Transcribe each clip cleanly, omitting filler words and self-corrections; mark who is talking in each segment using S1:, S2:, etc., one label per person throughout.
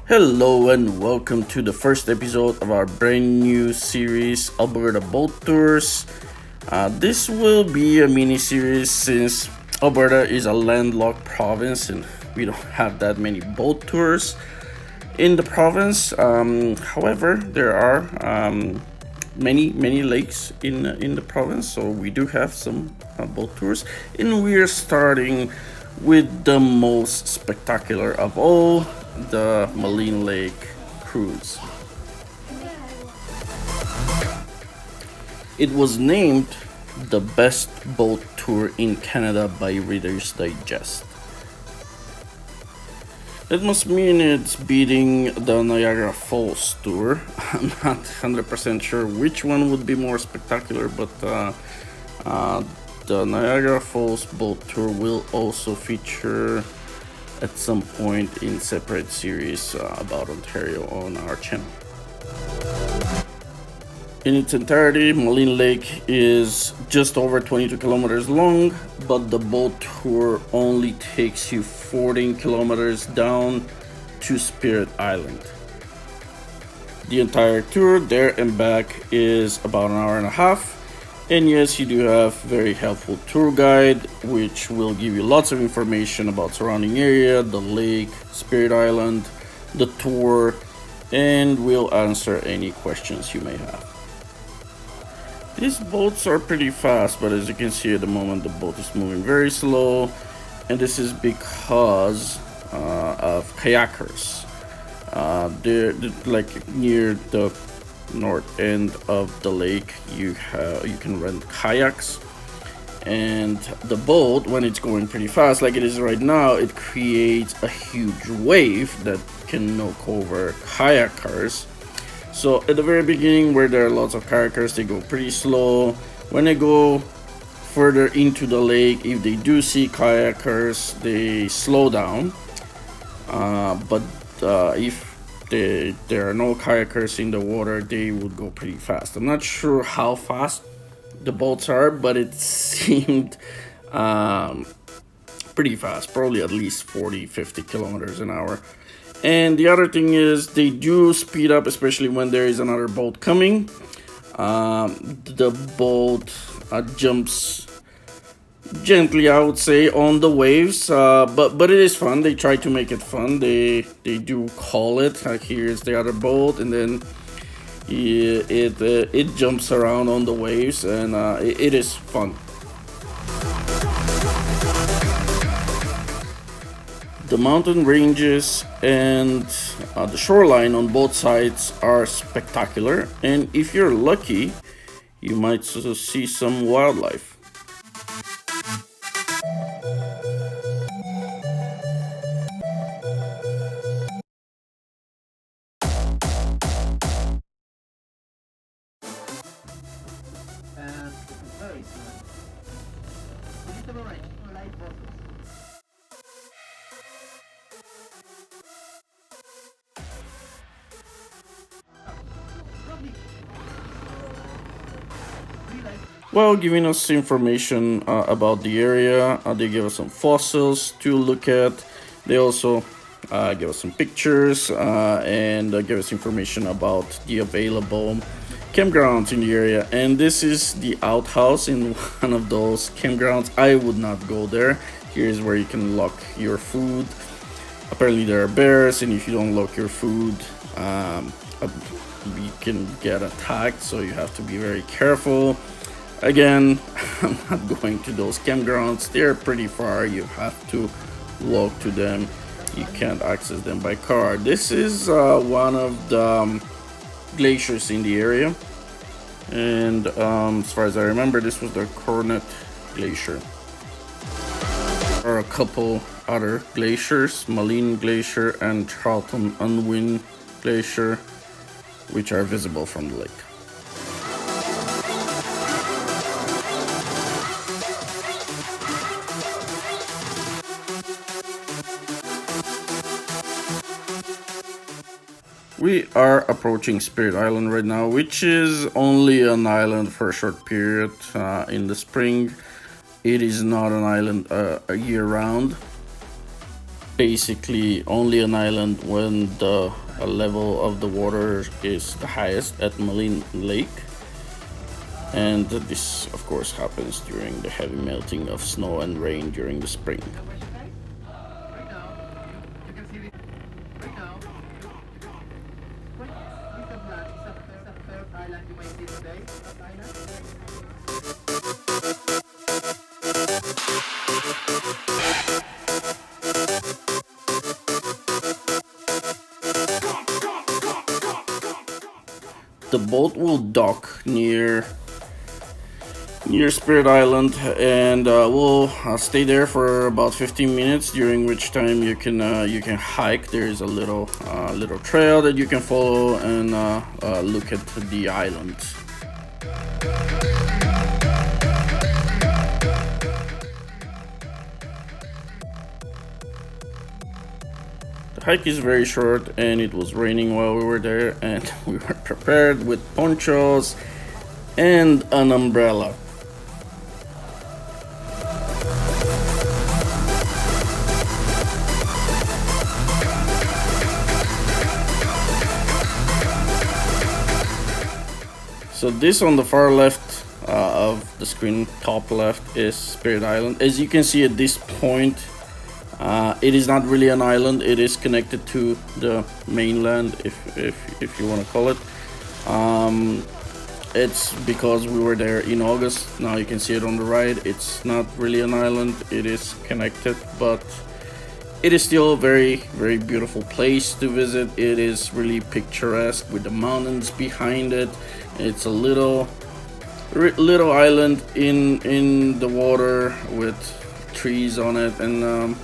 S1: Hello and welcome to the first episode of our brand new series, Alberta Boat Tours. This will be a mini series since Alberta is a landlocked province and we don't have that many boat tours in the province. However, there are many lakes in the province, so we do have some boat tours, and we're starting with the most spectacular of all, the Maligne Lake cruise. It was named the best boat tour in Canada by Reader's Digest. That must mean it's beating the Niagara Falls tour. I'm not 100% sure which one would be more spectacular, but the Niagara Falls boat tour will also feature at some point in separate series about Ontario on our channel. In its entirety, Maligne Lake is just over 22 kilometers long, but the boat tour only takes you 14 kilometers down to Spirit Island. The entire tour there and back is about an hour and a half. And yes, you do have very helpful tour guide, which will give you lots of information about surrounding area, the lake, Spirit Island, the tour, and will answer any questions you may have. These boats are pretty fast, but as you can see at the moment, the boat is moving very slow, and this is because of kayakers. They're like near the north end of the lake. You can rent kayaks, and the boat, when it's going pretty fast like it is right now, it creates a huge wave that can knock over kayakers. So at the very beginning, where there are lots of kayakers, they go pretty slow. When they go further into the lake, if they do see kayakers, they slow down. But if there are no kayakers in the water, they would go pretty fast. I'm not sure how fast the boats are, but it seemed pretty fast, probably at least 40-50 kilometers an hour. And the other thing is, they do speed up, especially when there is another boat coming. The boat jumps gently, I would say, on the waves, but it is fun. They try to make it fun. They do call it like, here's the other boat, and then it jumps around on the waves, and it is fun. The mountain ranges and the shoreline on both sides are spectacular, and if you're lucky, you might see some wildlife. Well, giving us information about the area, they give us some fossils to look at. They also give us some pictures and give us information about the available campgrounds in the area. And this is the outhouse in one of those campgrounds. I would not go there. Here's where you can lock your food. Apparently there are bears, and if you don't lock your food, you can get attacked, so you have to be very careful. Again, I'm not going to those campgrounds. They're pretty far. You have to walk to them. You can't access them by car. This is one of the glaciers in the area, and as far as I remember, this was the Cornet Glacier. There are a couple other glaciers, Maligne Glacier and Charlton Unwin Glacier, which are visible from the lake. We are approaching Spirit Island right now, which is only an island for a short period in the spring. It is not an island year round. basically only an island when the level of the water is the highest at Maligne Lake. And this of course happens during the heavy melting of snow and rain during the spring. The boat will dock near Spirit Island, and we'll stay there for about 15 minutes, during which time you can hike. There's a little trail that you can follow and look at the island. The hike is very short, and it was raining while we were there, and we were prepared with ponchos and an umbrella. So this on the far left of the screen, top left, is Spirit Island. As you can see at this point, it is not really an island. It is connected to the mainland, if you want to call it. It's because we were there in August. Now you can see it on the right. It's not really an island. It is connected, but it is still a very, very beautiful place to visit. It is really picturesque with the mountains behind it. It's a little island in the water with trees on it, and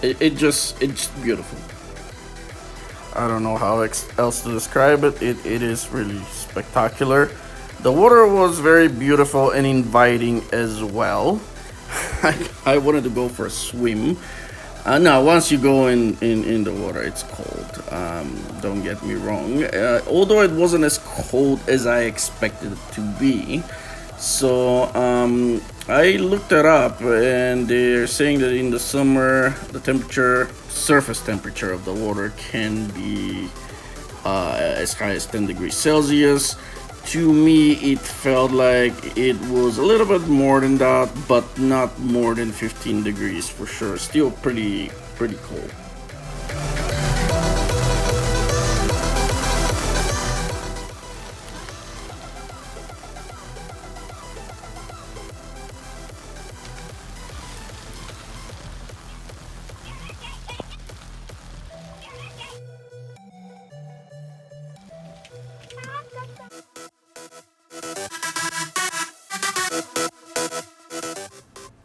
S1: it's just beautiful. I don't know how else to describe it. It is really spectacular. The water was very beautiful and inviting as well. I wanted to go for a swim. Now, once you go in the water, it's cold. Don't get me wrong. Although it wasn't as cold as I expected it to be. So I looked it up, and they're saying that in the summer, the surface temperature of the water can be as high as 10 degrees Celsius. To me, it felt like it was a little bit more than that, but not more than 15 degrees for sure. Still pretty cold.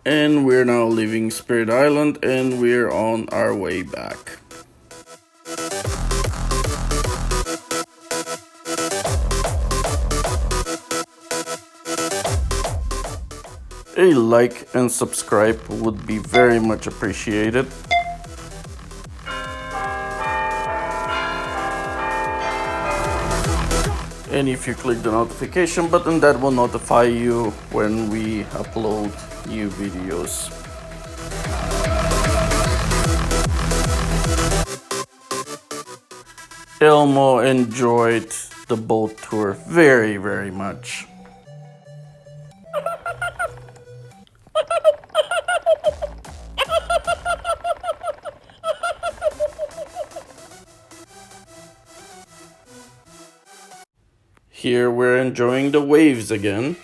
S1: And we're now leaving Spirit Island, and we're on our way back. A like and subscribe would be very much appreciated. And if you click the notification button, that will notify you when we upload new videos. Elmo enjoyed the boat tour very, very much. Here we're enjoying the waves again.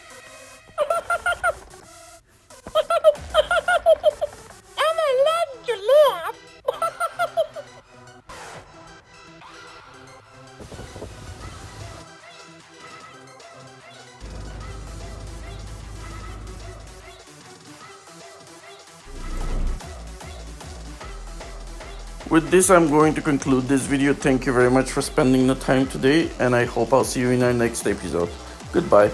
S1: With this, I'm going to conclude this video. Thank you very much for spending the time today, and I hope I'll see you in our next episode. Goodbye.